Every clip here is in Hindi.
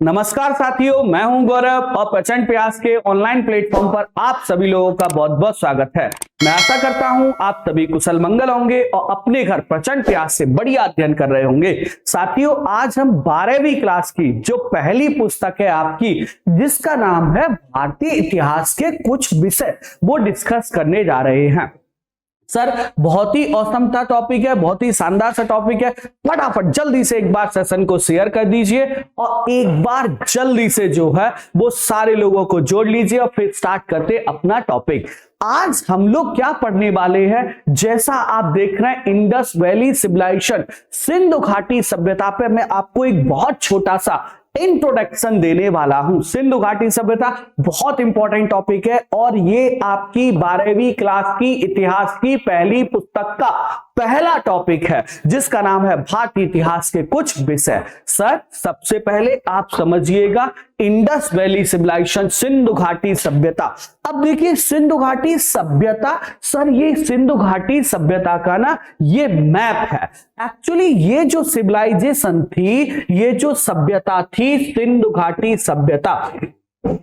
नमस्कार साथियों, मैं हूं गौरव और प्रचंड प्रयास के ऑनलाइन प्लेटफॉर्म पर आप सभी लोगों का बहुत बहुत स्वागत है। मैं आशा करता हूं आप सभी कुशल मंगल होंगे और अपने घर प्रचंड प्रयास से बढ़िया अध्ययन कर रहे होंगे। साथियों, आज हम 12वीं क्लास की जो पहली पुस्तक है आपकी, जिसका नाम है भारतीय इतिहास के कुछ विषय, वो डिस्कस करने जा रहे हैं। सर, बहुत ही औसम सा टॉपिक है, बहुत ही शानदार सा टॉपिक है। फटाफट जल्दी से एक बार सेशन को शेयर कर दीजिए और एक बार जल्दी से जो है वो सारे लोगों को जोड़ लीजिए और फिर स्टार्ट करते अपना टॉपिक। आज हम लोग क्या पढ़ने वाले हैं, जैसा आप देख रहे हैं इंडस वैली सिविलाइजेशन, सिंधु घाटी सभ्यता पे मैं आपको एक बहुत छोटा सा इंट्रोडक्शन देने वाला हूं। सिंधु घाटी सभ्यता बहुत इंपॉर्टेंट टॉपिक है और ये आपकी 12वीं क्लास की इतिहास की पहली पुस्तक का पहला टॉपिक है, जिसका नाम है भारतीय इतिहास के कुछ विषय। सर, सबसे पहले आप समझिएगा इंडस वैली सिविलाइजेशन, सिंधु घाटी सभ्यता। अब देखिए सिंधु घाटी सभ्यता, सर ये सिंधु घाटी सभ्यता का ना ये मैप है। एक्चुअली ये जो सिविलाइजेशन थी, ये जो सभ्यता थी सिंधु घाटी सभ्यता,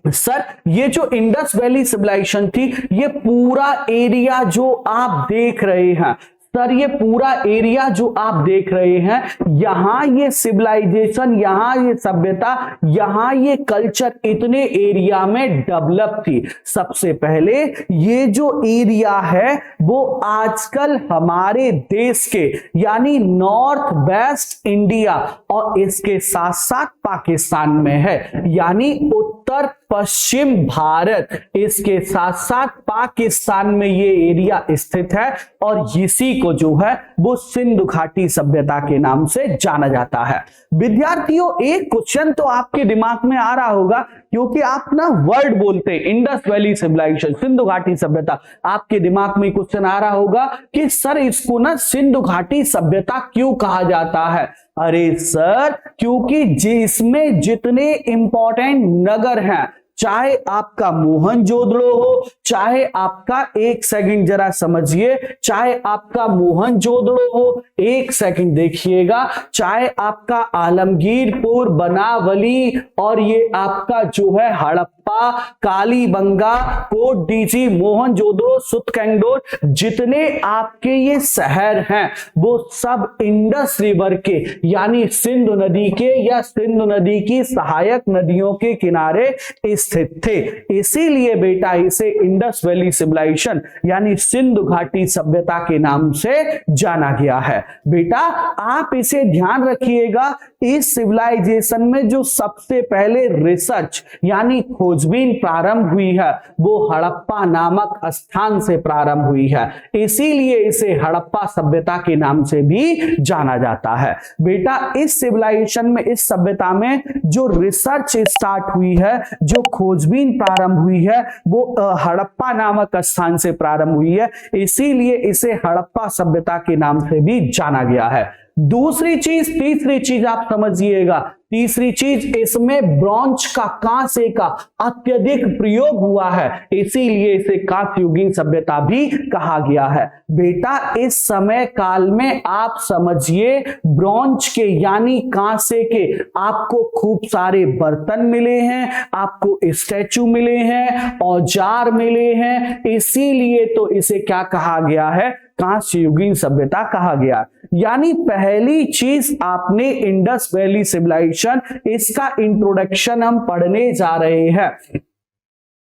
सर ये जो इंडस वैली सिविलाइजेशन थी, ये पूरा एरिया जो आप देख रहे हैं, सर ये पूरा एरिया जो आप देख रहे हैं, यहां ये सिविलाइजेशन, यहां ये सभ्यता, यहां ये कल्चर इतने एरिया में डेवलप थी। सबसे पहले ये जो एरिया है वो आजकल हमारे देश के यानी नॉर्थ वेस्ट इंडिया और इसके साथ साथ पाकिस्तान में है, यानी उत्तर पश्चिम भारत, इसके साथ साथ पाकिस्तान में ये एरिया स्थित है और इसी को जो है वो सिंधु घाटी सभ्यता के नाम से जाना जाता है। विद्यार्थियों, एक क्वेश्चन तो आपके दिमाग में आ रहा होगा, क्योंकि आप ना वर्ड बोलते हैं इंडस वैली सिविलाइजेशन, सिंधु घाटी सभ्यता, आपके दिमाग में क्वेश्चन आ रहा होगा कि सर इसको ना सिंधु घाटी सभ्यता क्यों कहा जाता है। अरे सर, क्योंकि जिसमें जितने इंपॉर्टेंट नगर हैं, चाहे आपका मोहनजोदड़ो हो, चाहे आपका, एक सेकंड जरा समझिए, चाहे आपका मोहनजोदड़ो हो, एक सेकंड देखिएगा, चाहे आपका आलमगीरपुर, बनावली और ये आपका जो है हड़प्पा, कालीबंगा, कोट डीजी, मोहनजोदड़ो, सुतकेंगडोर, जितने आपके ये शहर हैं वो सब इंडस रिवर के यानी सिंधु नदी के या सिंधु नदी की सहायक नदियों के किनारे स्थित थे। इसीलिए बेटा इसे इंडस वैली सिविलाइजेशन यानी सिंधु घाटी सभ्यता के नाम से जाना गया है। बेटा आप इसे ध्यान रखिएगा, इस सिविलाइजेशन में जो सबसे पहले रिसर्च यानी खोजबीन प्रारंभ हुई है वो हड़प्पा नामक स्थान से प्रारंभ हुई है, इसीलिए इसे हड़प्पा सभ्यता के नाम से भी जाना जाता है। बेटा इस सिविलाइजेशन में, इस सभ्यता में जो रिसर्च स्टार्ट हुई है, जो खोजबीन प्रारंभ हुई है, वो हड़प्पा नामक स्थान से प्रारंभ हुई है, इसीलिए इसे हड़प्पा सभ्यता के नाम से भी जाना गया है। दूसरी चीज, तीसरी चीज आप समझिएगा, तीसरी चीज, इसमें ब्रॉन्ज का, कांसे का अत्यधिक प्रयोग हुआ है, इसीलिए इसे कांस्ययुगीन सभ्यता भी कहा गया है। बेटा इस समय काल में आप समझिए ब्रॉन्ज के यानी कांसे के आपको खूब सारे बर्तन मिले हैं, आपको स्टैचू मिले हैं, औजार मिले हैं, इसीलिए तो इसे क्या कहा गया है, कांस्ययुगीन सभ्यता कहा गया। यानी पहली चीज आपने इंडस वैली सिविलाइजेशन, इसका इंट्रोडक्शन हम पढ़ने जा रहे हैं।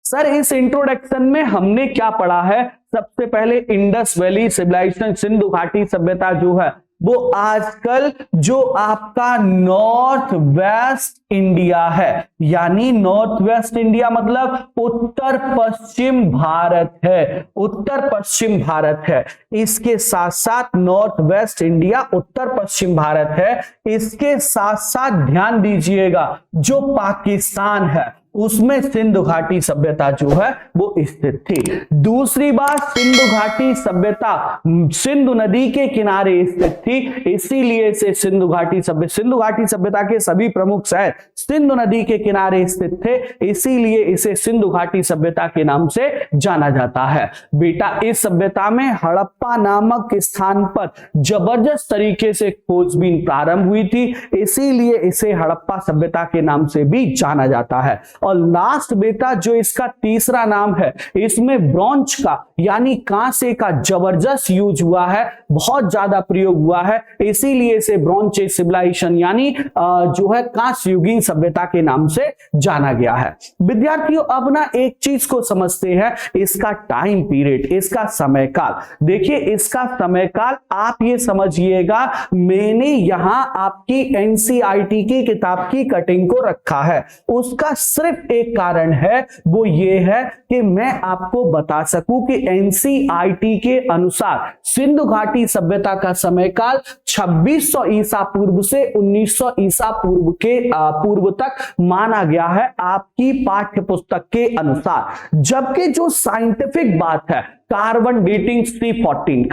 सर इस इंट्रोडक्शन में हमने क्या पढ़ा है, सबसे पहले इंडस वैली सिविलाइजेशन, सिंधु घाटी सभ्यता जो है वो आजकल जो आपका नॉर्थ वेस्ट इंडिया है, यानी नॉर्थ वेस्ट इंडिया मतलब उत्तर पश्चिम भारत है, उत्तर पश्चिम भारत है, इसके साथ साथ नॉर्थ वेस्ट इंडिया उत्तर पश्चिम भारत है, इसके साथ साथ ध्यान दीजिएगा जो पाकिस्तान है उसमें सिंधु घाटी सभ्यता जो है वो स्थित थी। दूसरी बात, सिंधु घाटी सभ्यता सिंधु नदी के किनारे स्थित थी, इसीलिए इसे सिंधु घाटी सभ्यता के सभी प्रमुख शहर सिंधु नदी के किनारे स्थित थे, इसीलिए इसे सिंधु घाटी सभ्यता के नाम से जाना जाता है। बेटा, इस सभ्यता में हड़प्पा नामक स्थान पर जबरदस्त तरीके से खोजबीन प्रारंभ हुई थी, इसीलिए इसे हड़प्पा सभ्यता के नाम से भी जाना जाता है। और लास्ट बेटा, जो इसका तीसरा नाम है, इसमें ब्रॉन्ज का यानी कांसे का जबरदस्त यूज हुआ है, बहुत ज्यादा प्रयोग हुआ है, इसीलिए इसे ब्रॉन्ज एज सिविलाइजेशन यानी जो है कांस्य युगीन सभ्यता के नाम से जाना गया है। विद्यार्थियों, अब ना एक चीज को समझते हैं, इसका टाइम पीरियड, इसका समय काल। देखिए, इसका समय काल आप ये समझिएगा, मैंने यहां आपकी एनसीईआरटी की किताब की कटिंग को रखा है, उसका सिर्फ एक कारण है, वो ये है कि मैं आपको बता सकूं कि एनसीईआरटी के अनुसार सिंधु घाटी सभ्यता का समय काल 2600 ईसा पूर्व से 1900 ईसा पूर्व के पूर्व तक माना गया है आपकी पाठ्य पुस्तक के अनुसार। जबकि जो साइंटिफिक बात है, carbon dating C14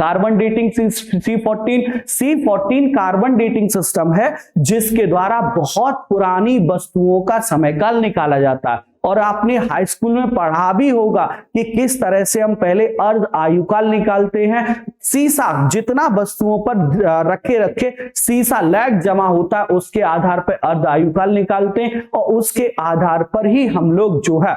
carbon dating system है, जिसके द्वारा बहुत पुरानी वस्तुओं का समय काल निकाला जाता है। और आपने हाई स्कूल में पढ़ा भी होगा कि किस तरह से हम पहले अर्ध आयुकाल निकालते हैं। सीसा जितना वस्तुओं पर रखे सीसा लैग जमा होता है, उसके आधार पर अर्ध आयुकाल निकालते हैं और उसके आधार पर ही हम लोग जो है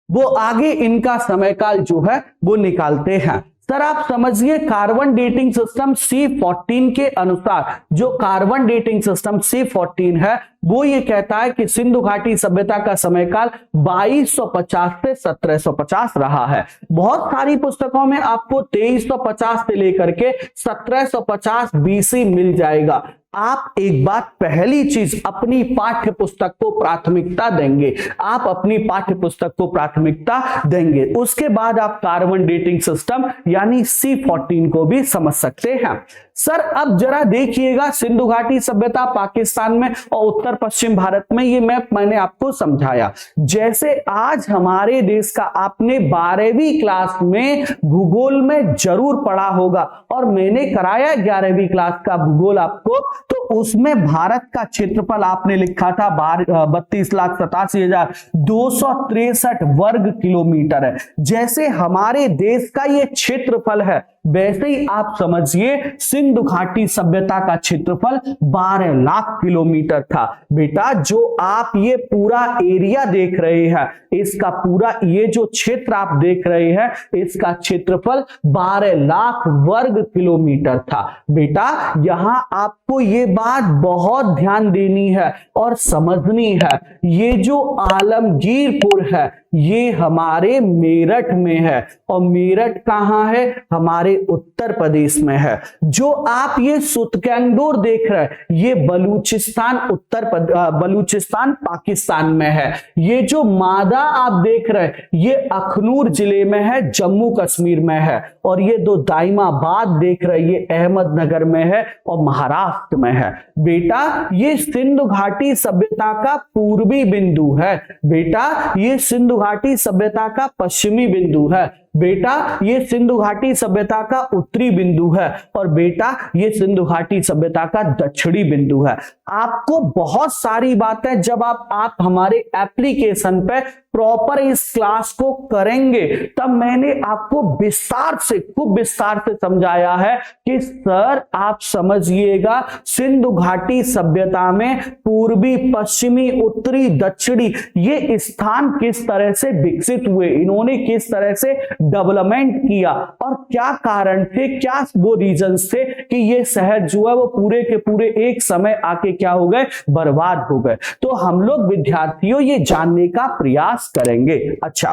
वो आगे इनका समय काल जो है वो निकालते हैं। सर आप समझिए, कार्बन डेटिंग सिस्टम C14 के अनुसार, जो कार्बन डेटिंग सिस्टम C14 है वो ये कहता है कि सिंधु घाटी सभ्यता का समय काल 2250 से 1750 रहा है। बहुत सारी पुस्तकों में आपको 2350 से लेकर के 1750 BC मिल जाएगा। आप एक बात, पहली चीज अपनी पाठ्य पुस्तक को प्राथमिकता देंगे, आप अपनी पाठ्य पुस्तक को प्राथमिकता देंगे, उसके बाद आप कार्बन डेटिंग सिस्टम यानी C14 को भी समझ सकते हैं। सर अब जरा देखिएगा, सिंधु घाटी सभ्यता पाकिस्तान में और उत्तर पश्चिम भारत में, ये मैंने आपको समझाया। जैसे आज हमारे देश का आपने 12वीं क्लास में भूगोल में जरूर पढ़ा होगा, और मैंने कराया 11वीं क्लास का भूगोल आपको, तो उसमें भारत का क्षेत्रफल आपने लिखा था 32,87,263 वर्ग किलोमीटर है। जैसे हमारे देश का ये क्षेत्रफल है, वैसे ही आप समझिए सिंधु घाटी सभ्यता का क्षेत्रफल 12 लाख किलोमीटर था। बेटा, जो आप ये पूरा एरिया देख रहे हैं, इसका पूरा ये जो क्षेत्र आप देख रहे हैं, इसका क्षेत्रफल 12 लाख वर्ग किलोमीटर था। बेटा, यहां आपको ये बात बहुत ध्यान देनी है और समझनी है, ये जो आलमगीरपुर है ये हमारे मेरठ में है, और मेरठ कहां है? हमारे उत्तर प्रदेश में है। जो आप ये सुतकेंदुर देख रहे हैं, ये बलूचिस्तान पाकिस्तान में है। ये जो मादा आप देख रहे हैं, ये अखनूर जिले में है, जम्मू कश्मीर में है। और ये दो दाइमाबाद देख रहे हैं, ये अहमदनगर में है और महाराष्ट्र में है। बेटा, ये सिंधु घाटी सभ्यता का पूर्वी बिंदु है। बेटा, ये सिंधु घाटी सभ्यता का पश्चिमी बिंदु है। बेटा, ये सिंधु घाटी सभ्यता का उत्तरी बिंदु है। और बेटा, ये सिंधु घाटी सभ्यता का दक्षिणी बिंदु है। आपको बहुत सारी बातें जब आप हमारे एप्लीकेशन पे प्रॉपर इस क्लास को करेंगे, तब मैंने आपको खूब विस्तार से समझाया है कि सर आप समझिएगा, सिंधु घाटी सभ्यता में पूर्वी, पश्चिमी, उत्तरी, दक्षिणी ये स्थान किस तरह से विकसित हुए, इन्होंने किस तरह से डेवलपमेंट किया और क्या कारण थे, क्या वो रीजंस थे कि ये शहर जो है वो पूरे के पूरे एक समय आके क्या हो गए, बर्बाद हो गए। तो हम लोग विद्यार्थियों ये जानने का प्रयास करेंगे। अच्छा,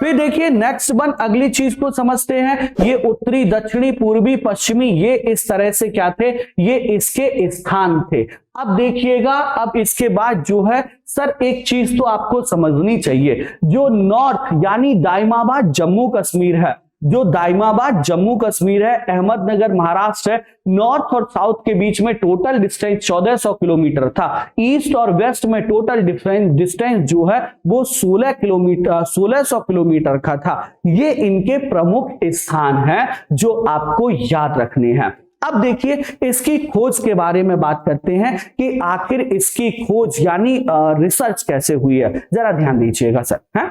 फिर देखिए नेक्स्ट वन, अगली चीज को समझते हैं। ये उत्तरी, दक्षिणी, पूर्वी, पश्चिमी ये इस तरह से क्या थे, ये इसके स्थान थे। अब देखिएगा, अब इसके बाद जो है सर एक चीज तो आपको समझनी चाहिए, जो नॉर्थ यानी दाइमाबाद जम्मू कश्मीर है, जो दाइमाबाद जम्मू कश्मीर है, अहमदनगर महाराष्ट्र है, नॉर्थ और साउथ के बीच में टोटल डिस्टेंस 1400 किलोमीटर था। ईस्ट और वेस्ट में टोटल डिस्टेंस जो है वो 1600 किलोमीटर का था। ये इनके प्रमुख स्थान हैं जो आपको याद रखने हैं। अब देखिए इसकी खोज के बारे में बात करते हैं कि आखिर इसकी खोज यानी रिसर्च कैसे हुई है, जरा ध्यान दीजिएगा सर। है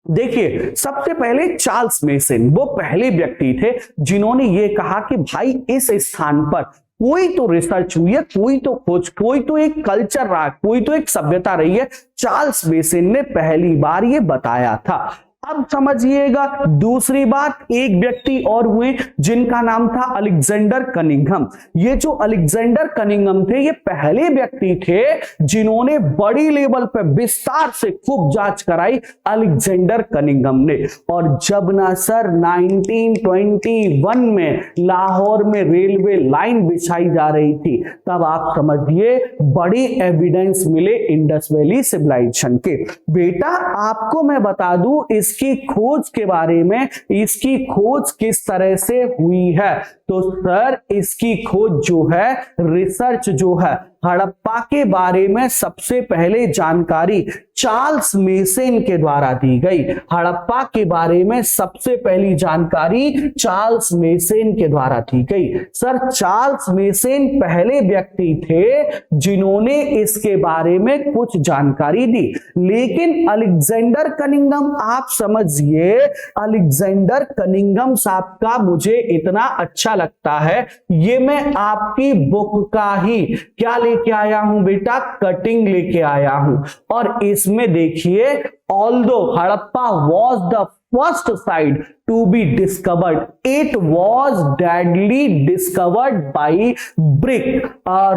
देखिए, सबसे पहले चार्ल्स मेसन वो पहले व्यक्ति थे जिन्होंने ये कहा कि भाई इस स्थान पर कोई तो रिसर्च हुई है, कोई तो खोज, कोई तो एक कल्चर रहा, कोई तो एक सभ्यता रही है। चार्ल्स मेसन ने पहली बार ये बताया था। अब समझिएगा दूसरी बात, एक व्यक्ति और हुए जिनका नाम था अलेक्जेंडर कनिंघम। ये जो अलेक्जेंडर कनिंघम थे ये पहले व्यक्ति थे जिन्होंने बड़ी लेवल पे विस्तार से खूब जांच कराई, अलेक्जेंडर कनिंघम ने। और जब ना सर 1921 में लाहौर में रेलवे लाइन बिछाई जा रही थी, तब आप समझिए बड़ी एविडेंस मिले इंडस वैली सिविलाइजेशन के। बेटा आपको मैं बता दूं इसकी खोज के बारे में, इसकी खोज किस तरह से हुई है, तो सर इसकी खोज जो है, रिसर्च जो है, हड़प्पा के बारे में सबसे पहले जानकारी चार्ल्स मेसन के द्वारा दी गई। हड़प्पा के बारे में सबसे पहली जानकारी चार्ल्स मेसन के द्वारा दी गई। सर चार्ल्स मेसन पहले व्यक्ति थे जिन्होंने इसके बारे में कुछ जानकारी दी, लेकिन अलेक्जेंडर कनिंघम, आप समझिए अलेक्जेंडर कनिंघम साहब का मुझे इतना अच्छा लगता है, ये मैं आपकी बुक का ही क्या लेके आया हूं बेटा, कटिंग लेके आया हूं। और इसमें देखिए, although Harappa was the first site to be discovered, it was deadly discovered by brick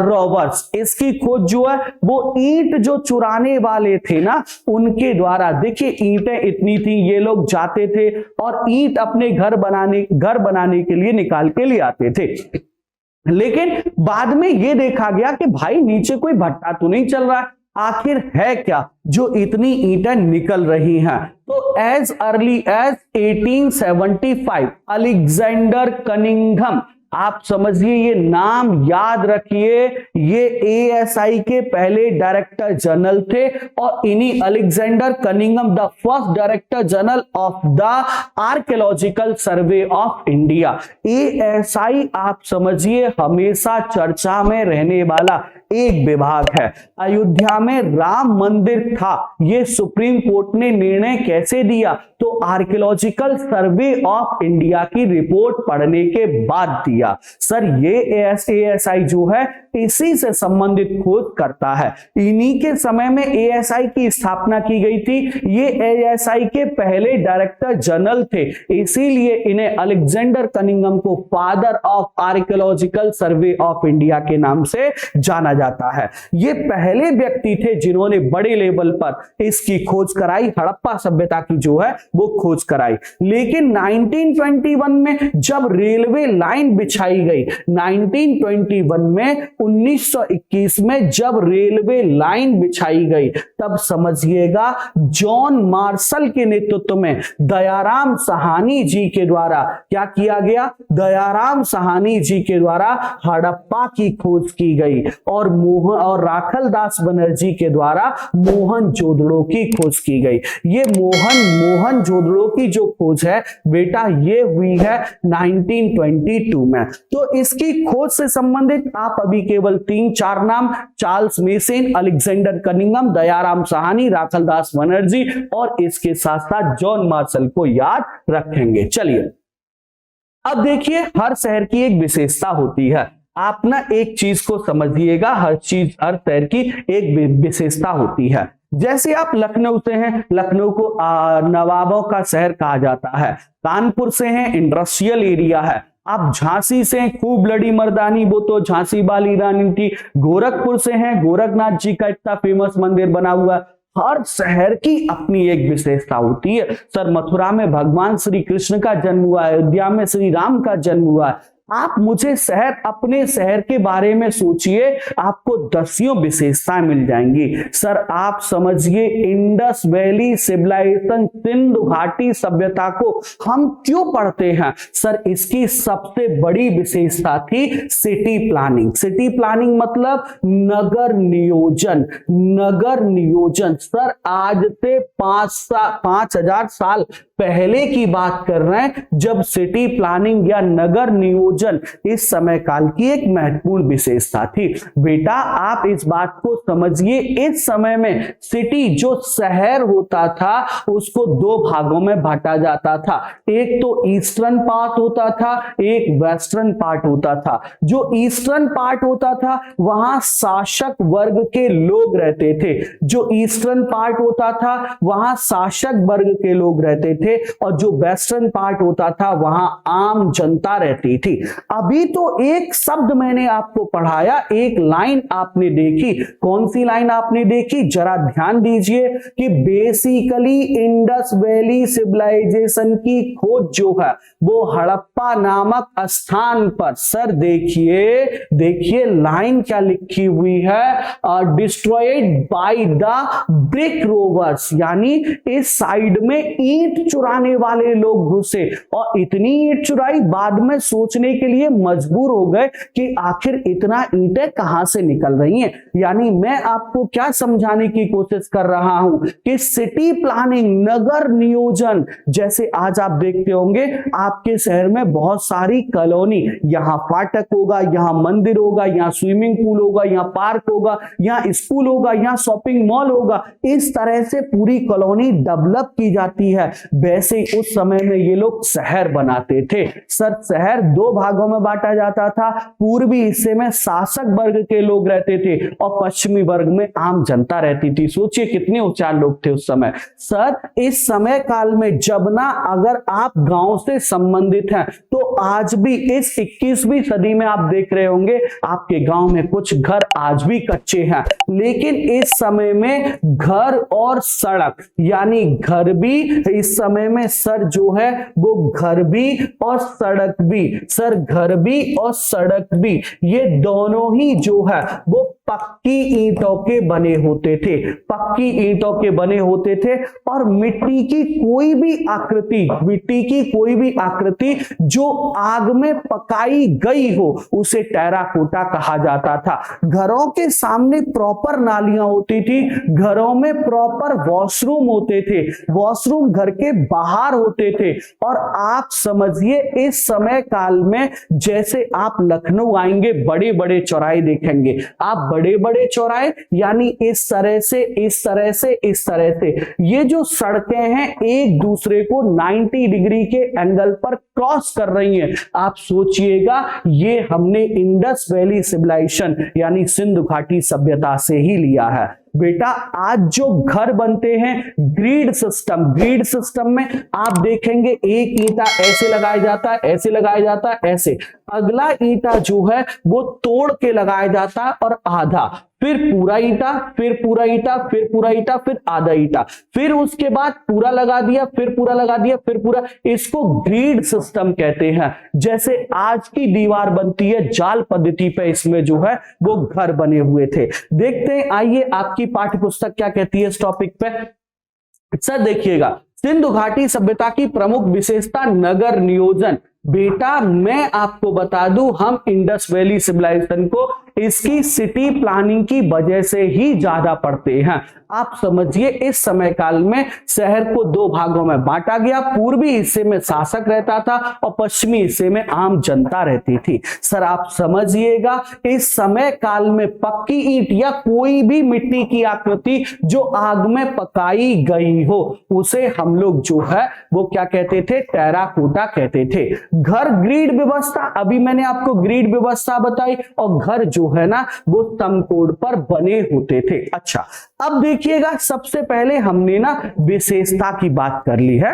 robbers. इसकी खोज जो है वो ईंट जो चुराने वाले थे ना उनके द्वारा। देखिए ईंटें इतनी थी, ये लोग जाते थे और ईंट अपने घर बनाने के लिए निकाल के ले आते थे। लेकिन बाद में यह देखा गया कि भाई नीचे कोई भट्टा तो नहीं चल रहा है, आखिर है क्या जो इतनी ईंटें निकल रही हैं। तो as early as 1875 Alexander Cunningham, आप समझिए ये नाम याद रखिए, ये एएसआई के पहले डायरेक्टर जनरल थे और इन्हीं Alexander Cunningham the first director general of the archaeological survey of India. ASI आप समझिए हमेशा चर्चा में रहने वाला एक विभाग है। अयोध्या में राम मंदिर था, ये सुप्रीम कोर्ट ने निर्णय कैसे दिया, तो आर्कियोलॉजिकल सर्वे ऑफ इंडिया की रिपोर्ट पढ़ने के बाद दिया। सर ये एएसआई जो है इसी से संबंधित खोज करता है। इन्हीं के समय में एएसआई की स्थापना की गई थी। ये एएसआई के पहले डायरेक्टर जनरल थे, इसीलिए इन्हें अलेक्जेंडर कनिंघम को father of archaeological survey of India के नाम से जाना जाता है। ये पहले व्यक्ति थे जिन्होंने बड़े लेवल पर इसकी खोज कराई, हड़प्पा सभ्यता की जो है वो खोज कराई। लेकिन 1921 में जब रेलवे लाइन बिछाई गई, 1921 में 1921 में जब रेलवे लाइन बिछाई गई, तब समझिएगा जॉन मार्शल के नेतृत्व में दयाराम साहनी जी के द्वारा क्या किया गया, दयाराम साहनी जी के द्वारा हड़प्पा की खोज की गई और राखल दास बनर्जी के द्वारा मोहनजोदड़ो की खोज की गई। ये मोहनजोदड़ो की जो खोज है बेटा ये हुई है 1922 में। तो इसकी खोज से संबंधित आप अभी केवल 3-4 नाम, Charles Mason, Alexander Cunningham, Dayaram Sahni, Rakhal Das Banerjee और इसके साथ साथ जॉन मार्शल को याद रखेंगे। चलिए अब देखिए, हर शहर की एक विशेषता होती है। आप ना एक चीज को समझिएगा, हर शहर की एक विशेषता होती है। जैसे आप लखनऊ से हैं, लखनऊ को नवाबों का शहर कहा जाता है। कानपुर से हैं, इंडस्ट्रियल एरिया है। आप झांसी से, खूब लड़ी मर्दानी, वो तो झांसी वाली रानी थी। गोरखपुर से हैं, गोरखनाथ जी का इतना फेमस मंदिर बना हुआ है। हर शहर की अपनी एक विशेषता होती है। सर मथुरा में भगवान श्री कृष्ण का जन्म हुआ है, अयोध्या में श्री राम का जन्म हुआ है। आप मुझे अपने शहर के बारे में सोचिए, आपको दसियों विशेषताएं मिल जाएंगी। सर आप समझिए, इंडस वैली सिविलाइजेशन, सिंधु घाटी सभ्यता को हम क्यों पढ़ते हैं? सर इसकी सबसे बड़ी विशेषता थी सिटी प्लानिंग। सिटी प्लानिंग मतलब नगर नियोजन। नगर नियोजन सर आज से 5000 साल पहले की बात कर रहे हैं, जब सिटी प्लानिंग या नगर नियोजन इस समय काल की एक महत्वपूर्ण विशेषता थी। बेटा आप इस बात को समझिए, इस समय में सिटी जो शहर होता था उसको दो भागों में बांटा जाता था। एक तो ईस्टर्न पार्ट होता था, एक वेस्टर्न पार्ट होता था। जो ईस्टर्न पार्ट होता था वहां शासक वर्ग के लोग रहते थे। जो ईस्टर्न पार्ट होता था वहां शासक वर्ग के लोग रहते थे, और जो वेस्टर्न पार्ट होता था वहां आम जनता रहती थी। अभी तो एक शब्द मैंने आपको पढ़ाया, एक लाइन आपने देखी। कौन सी लाइन आपने देखी? जरा ध्यान दीजिए कि बेसिकली इंडस वैली सिविलाइजेशन की खोज जो है वो हड़प्पा नामक स्थान पर। सर देखिए लाइन क्या लिखी हुई है, destroyed by the brick robbers, यानी इस साइड में ईंट चुराने वाले लोग घुसे और इतनी ईंट चुराई, बाद में सोचने के लिए मजबूर हो गए कि आखिर इतना ईंटें कहां से निकल रही हैं। यानी मैं आपको क्या समझाने की कोशिश कर रहा हूं कि सिटी प्लानिंग, नगर नियोजन, जैसे आज आप देखते होंगे आपके शहर में बहुत सारी कॉलोनी, यहां फाटक होगा, यहां मंदिर होगा, यहां स्विमिंग पूल होगा, यहां पार्क होगा, यहां स्कूल होगा, यहां शॉपिंग मॉल होगा, इस तरह से पूरी कॉलोनी डेवलप की जाती है। वैसे उस समय में ये लोग शहर बनाते थे। सर शहर दो भागों में बांटा जाता था, पूर्वी हिस्से में शासक वर्ग के लोग रहते थे और पश्चिमी वर्ग में आम जनता रहती थी। सोचिए कितने उच्चार लोग थे उस समय। सर इस समय काल में जब ना अगर आप गांव से संबंधित हैं तो आज भी इस 21वीं सदी में आप देख रहे होंगे आपके गांव में कुछ घर आज भी कच्चे हैं, लेकिन इस समय में घर और सड़क, यानी घर भी इस समय में सर जो है वो घर भी और सड़क भी, सर घर भी और सड़क भी, ये दोनों ही जो है वो पक्की ईंटों के बने होते थे। पक्की ईंटों के बने होते थे और मिट्टी की कोई भी आकृति जो आग में पकाई गई हो उसे टेराकोटा कहा जाता था। घरों के सामने प्रॉपर नालियां होती थी, घरों में प्रॉपर वॉशरूम होते थे, वॉशरूम घर के बाहर होते थे। और आप समझिए इस समय काल में जैसे आप लखनऊ आएंगे बड़े बड़े चौराहे देखेंगे, आप बड़े बड़े चौराहे, यानी इस तरह से ये जो सड़कें हैं एक दूसरे को 90 डिग्री के एंगल पर क्रॉस कर रही हैं। आप सोचिएगा ये हमने इंडस वैली सिविलाइजेशन यानी सिंधु घाटी सभ्यता से ही लिया है। बेटा आज जो घर बनते हैं ग्रिड सिस्टम में आप देखेंगे एक ईंटा ऐसे लगाया जाता है, ऐसे लगाया जाता है, ऐसे, अगला ईंटा जो है वो तोड़ के लगाया जाता है और आधा, फिर पूरा ईंटा, फिर पूरा ईंटा, फिर पूरा ईंटा, फिर आधा ईंटा, फिर उसके बाद पूरा लगा दिया, फिर पूरा लगा दिया, फिर पूरा। इसको ग्रिड सिस्टम कहते हैं। जैसे आज की दीवार बनती है जाल पद्धति पे, इसमें जो है वो घर बने हुए थे। देखते हैं, आइए आपकी पाठ्य पुस्तक क्या कहती है इस टॉपिक पे। सर देखिएगा, सिंधु घाटी सभ्यता की प्रमुख विशेषता नगर नियोजन। बेटा मैं आपको बता दूं, हम इंडस वैली सिविलाइजेशन को इसकी सिटी प्लानिंग की वजह से ही ज्यादा पढ़ते हैं। आप समझिए इस समय काल में शहर को दो भागों में बांटा गया, पूर्वी हिस्से में शासक रहता था और पश्चिमी हिस्से में आम जनता रहती थी। सर आप समझिएगा इस समय काल में पक्की ईंट या कोई भी मिट्टी की आकृति जो आग में पकाई गई हो उसे हम लोग जो है वो क्या कहते थे, टेराकोटा कहते थे। घर ग्रिड व्यवस्था, अभी मैंने आपको ग्रिड व्यवस्था बताई, और घर जो है ना वो समकोण पर बने होते थे। अच्छा अब देखिएगा, सबसे पहले हमने ना विशेषता की बात कर ली है।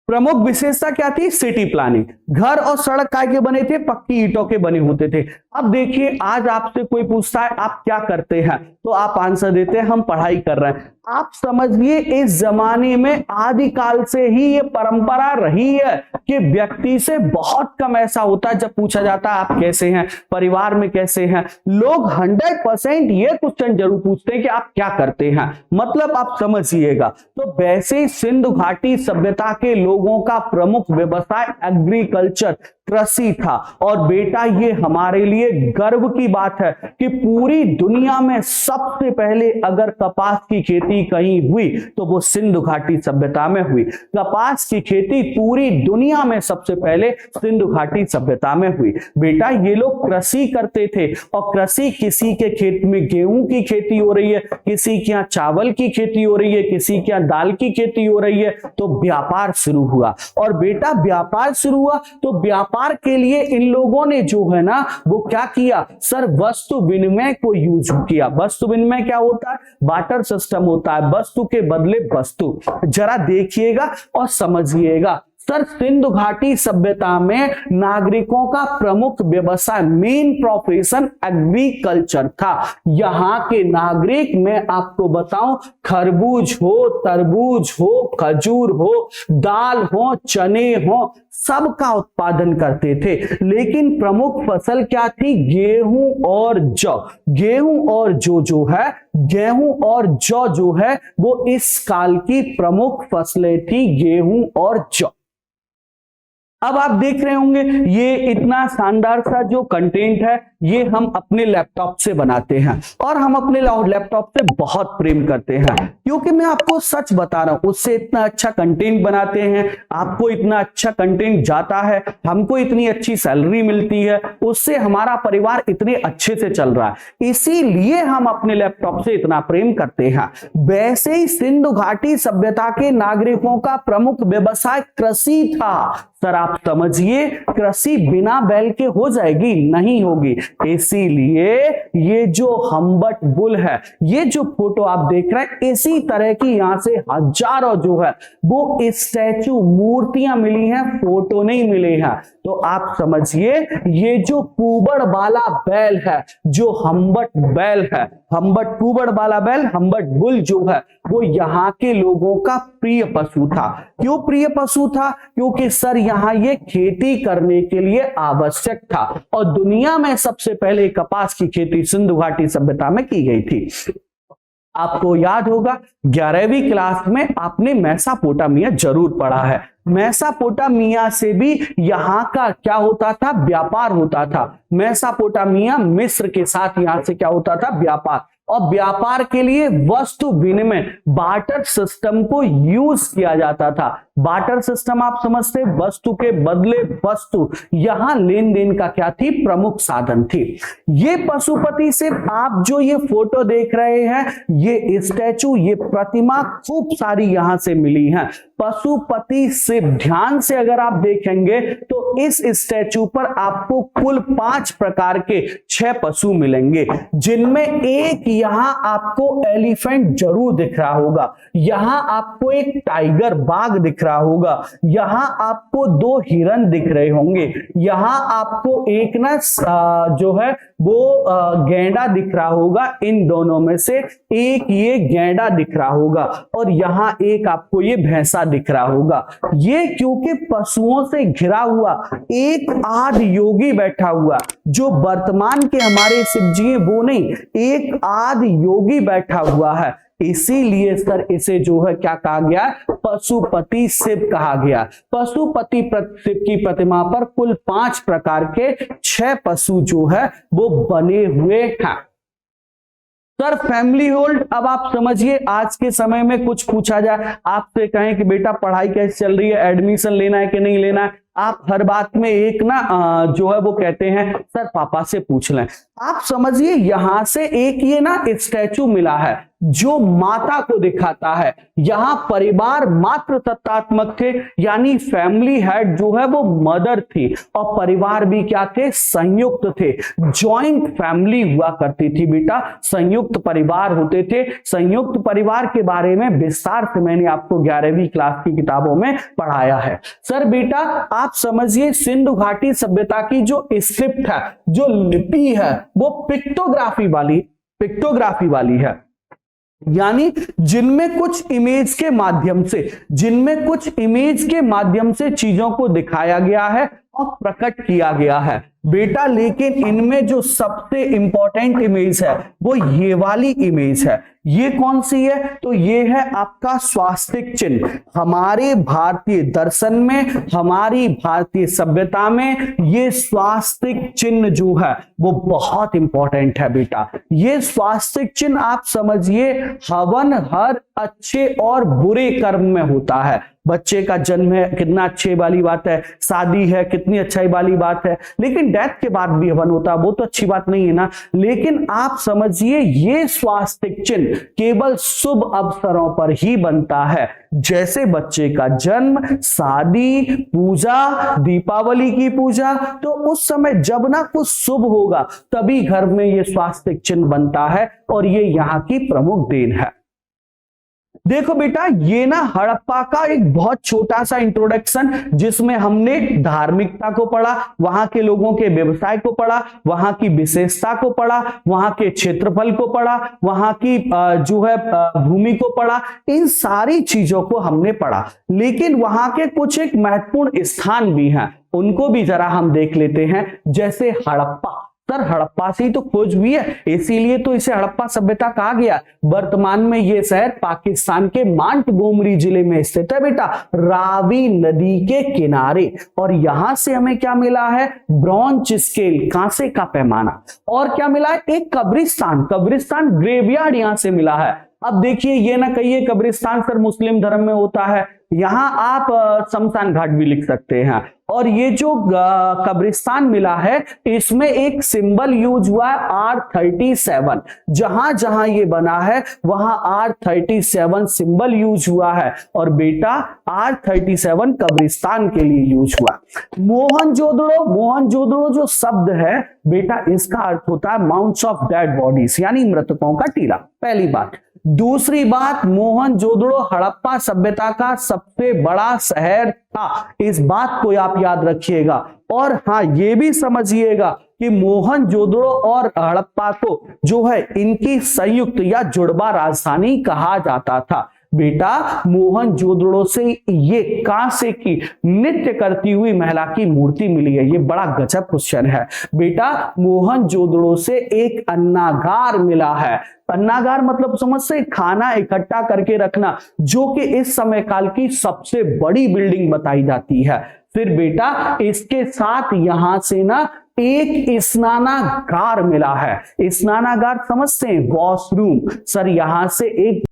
प्रमुख विशेषता क्या थी? City planning. घर और सड़क काय के बने थे? पक्की ईंटों के बने होते थे। अब देखिए आज आपसे कोई पूछता है आप क्या करते हैं तो आप आंसर देते हैं हम पढ़ाई कर रहे हैं। आप समझिए इस जमाने में आदिकाल से ही ये परंपरा रही है कि व्यक्ति से बहुत कम ऐसा होता है जब पूछा जाता है आप कैसे हैं, परिवार में कैसे हैं, लोग 100% ये क्वेश्चन जरूर पूछते हैं कि आप क्या करते हैं। मतलब आप समझिएगा। तो वैसे सिंधु घाटी सभ्यता के लोगों का प्रमुख व्यवसाय एग्रीकल्चर, कृषि था। और बेटा ये हमारे लिए गर्व की बात है कि पूरी दुनिया में सबसे पहले अगर कपास की खेती कहीं हुई तो वो सिंधु घाटी सभ्यता में हुई। कपास की खेती पूरी दुनिया में सबसे पहले सिंधु घाटी सभ्यता में हुई। बेटा ये लोग कृषि करते थे और कृषि, किसी के खेत में गेहूं की खेती हो रही है, किसी के यहाँ चावल की खेती हो रही है, किसी के यहाँ दाल की खेती हो रही है, तो व्यापार शुरू हुआ। और बेटा व्यापार शुरू हुआ तो व्यापार के लिए इन लोगों ने जो है ना वो क्या किया सर, वस्तु विनिमय को यूज किया। वस्तु विनिमय क्या होता है? बार्टर सिस्टम होता है, वस्तु के बदले वस्तु। जरा देखिएगा और समझिएगा सर, सिंधु घाटी सभ्यता में नागरिकों का प्रमुख व्यवसाय, मेन प्रोफेशन एग्रीकल्चर था। यहां के नागरिक, मैं आपको बताऊं, खरबूज हो, तरबूज हो, खजूर हो, दाल हो, चने हो, सबका उत्पादन करते थे। लेकिन प्रमुख फसल क्या थी? गेहूं और जौ। गेहूं और जौ जो है, गेहूं और जौ जो है वो इस काल की प्रमुख फसलें थी, गेहूं और जौ। अब आप देख रहे होंगे ये इतना शानदार सा जो कंटेंट है ये हम अपने लैपटॉप से बनाते हैं और हम अपने लैपटॉप से बहुत प्रेम करते हैं, क्योंकि मैं आपको सच बता रहा हूं, उससे इतना अच्छा कंटेंट बनाते हैं, आपको इतना अच्छा कंटेंट जाता है, हमको इतनी अच्छी सैलरी मिलती है, उससे हमारा परिवार इतने अच्छे से चल रहा है, इसीलिए हम अपने लैपटॉप से इतना प्रेम करते हैं। वैसे ही सिंधु घाटी सभ्यता के नागरिकों का प्रमुख व्यवसाय कृषि था। सर आप समझिए, कृषि बिना बैल के हो जाएगी? नहीं होगी। इसीलिए ये जो हम्बट बुल है, ये जो फोटो आप देख रहे हैं, इसी तरह की यहां से हजारों जो है वो स्टैचू, मूर्तियां मिली हैं, फोटो नहीं मिले हैं। तो आप समझिए ये जो कुबड़ वाला बैल है, जो हम्बट बैल है, हम्बट कुबड़ वाला बैल, हम्बट बुल जो है वो यहाँ के लोगों का प्रिय पशु था। क्यों प्रिय पशु था? क्योंकि सर यहाँ ये खेती करने के लिए आवश्यक था और दुनिया में सबसे पहले कपास की खेती सिंधु घाटी सभ्यता में की गई थी। आपको याद होगा 11वीं क्लास में आपने मेसोपोटामिया जरूर पढ़ा है। मेसोपोटामिया से भी यहाँ का क्या होता था? व्यापार होता था। मेसोपोटामिया, मिस्र के साथ यहाँ से क्या होता था? व्यापार। और व्यापार के लिए वस्तु विनिमय, बार्टर सिस्टम को यूज किया जाता था। बार्टर सिस्टम आप समझते, वस्तु के बदले वस्तु, यहां लेन देन का क्या थी? प्रमुख साधन थी। ये पशुपति से आप जो ये फोटो देख रहे हैं, ये स्टैचू, ये प्रतिमा खूब सारी यहां से मिली हैं। पशुपति से ध्यान से अगर आप देखेंगे तो इस स्टैचू पर आपको कुल 5 प्रकार के 6 पशु मिलेंगे, जिनमें एक यहां आपको एलिफेंट जरूर दिख रहा होगा, यहां आपको एक टाइगर, बाघ दिख रहा होगा, यहां आपको 2 हिरन दिख रहे होंगे, यहां आपको एक ना जो है वो गैंडा दिख रहा होगा। इन दोनों में से एक ये गैंडा दिख रहा होगा और यहां एक आपको ये भैंसा दिख रहा होगा। ये क्योंकि पशुओं से घिरा हुआ एक आदि योगी बैठा हुआ, जो वर्तमान के हमारे शिव जी वो नहीं, एक आदि योगी बैठा हुआ है, इसीलिए सर इसे जो है क्या कहा गया? पशुपति शिव कहा गया। पशुपति शिव की प्रतिमा पर कुल 5 प्रकार के 6 पशु जो है वो बने हुए हैं। सर फैमिली होल्ड, अब आप समझिए आज के समय में कुछ पूछा जाए, आपसे कहें कि बेटा पढ़ाई कैसे चल रही है, एडमिशन लेना है कि नहीं लेना है, आप हर बात में एक ना जो है वो कहते हैं सर पापा से पूछ लें। आप समझिए यहां से एक ये ना स्टैचू मिला है जो माता को दिखाता है। यहां परिवार मात्र तत्वात्मक थे, यानी फैमिली हेड जो है वो मदर थी और परिवार भी क्या थे? संयुक्त थे। जॉइंट फैमिली हुआ करती थी बेटा, संयुक्त परिवार होते थे। संयुक्त परिवार के बारे में विस्तार से मैंने आपको 11वीं क्लास की किताबों में पढ़ाया है। सर बेटा आप समझिए सिंधु घाटी सभ्यता की जो स्क्रिप्ट है, जो लिपि है, वो पिक्टोग्राफी वाली है। यानी जिनमें कुछ इमेज के माध्यम से चीजों को दिखाया गया है और प्रकट किया गया है बेटा। लेकिन इनमें जो सबसे इंपॉर्टेंट इमेज है वो ये वाली इमेज है। ये कौन सी है? तो ये है आपका स्वास्तिक चिन्ह। हमारे भारतीय दर्शन में, हमारी भारतीय सभ्यता में ये स्वास्तिक चिन्ह जो है वो बहुत इंपॉर्टेंट है बेटा। ये स्वास्तिक चिन्ह आप समझिए हवन हर अच्छे और बुरे कर्म में होता है। बच्चे का जन्म है, कितना अच्छे वाली बात है। शादी है, कितनी अच्छाई वाली बात है। लेकिन डेथ के बाद भी हवन होता है, वो तो अच्छी बात नहीं है ना। लेकिन आप समझिए ये स्वास्तिक चिन्ह केवल शुभ अवसरों पर ही बनता है, जैसे बच्चे का जन्म, शादी, पूजा, दीपावली की पूजा। तो उस समय जब ना कुछ शुभ होगा तभी घर में ये स्वास्तिक चिन्ह बनता है और ये यहाँ की प्रमुख देन है। देखो बेटा, ये ना हड़प्पा का एक बहुत छोटा सा इंट्रोडक्शन, जिसमें हमने धार्मिकता को पढ़ा, वहां के लोगों के व्यवसाय को पढ़ा, वहां की विशेषता को पढ़ा, वहां के क्षेत्रफल को पढ़ा, वहां की जो है भूमि को पढ़ा। इन सारी चीजों को हमने पढ़ा। लेकिन वहां के कुछ एक महत्वपूर्ण स्थान भी हैं, उनको भी जरा हम देख लेते हैं। जैसे हड़प्पा, सर हड़प्पा से ही तो खोज हुई है, इसीलिए तो इसे हड़प्पा सभ्यता कहा गया। वर्तमान में यह शहर पाकिस्तान के मांटगोमरी जिले में स्थित है बेटा, रावी नदी के किनारे। और यहां से हमें क्या मिला है? ब्रॉन्ज स्केल, कांसे का पैमाना। और क्या मिला है? एक कब्रिस्तान ग्रेवयार्ड यहां से मिला है। अब देखिए, ये ना कहिए कब्रिस्तान सर मुस्लिम धर्म में होता है, यहां आप शमशान घाट भी लिख सकते हैं। और ये जो कब्रिस्तान मिला है इसमें एक सिंबल यूज हुआ है R37। जहां जहां ये बना है वहां R37 सिंबल यूज हुआ है। और बेटा R37 कब्रिस्तान के लिए यूज हुआ। मोहनजोदड़ो जो शब्द है बेटा, इसका अर्थ होता है माउंट्स ऑफ डेड बॉडीज, यानी मृतकों का टीला। पहली बात। दूसरी बात, मोहनजोदड़ो हड़प्पा सभ्यता का सबसे बड़ा शहर था, इस बात को आप याद रखिएगा। और हाँ, ये भी समझिएगा कि मोहनजोदड़ो और हड़प्पा को जो है इनकी संयुक्त या जुड़वा राजधानी कहा जाता था। बेटा मोहनजोदड़ो से ये कांसे की नृत्य करती हुई महिला की मूर्ति मिली है। ये बड़ा गजब क्वेश्चन है बेटा। मोहनजोदड़ो से एक अन्नागार मिला है। अन्नागार मतलब समझ से खाना इकट्ठा करके रखना, जो कि इस समय काल की सबसे बड़ी बिल्डिंग बताई जाती है। फिर बेटा इसके साथ यहां से ना एक स्नानागार मिला है। स्नानागार समझते हैं, वॉशरूम। सर यहां से एक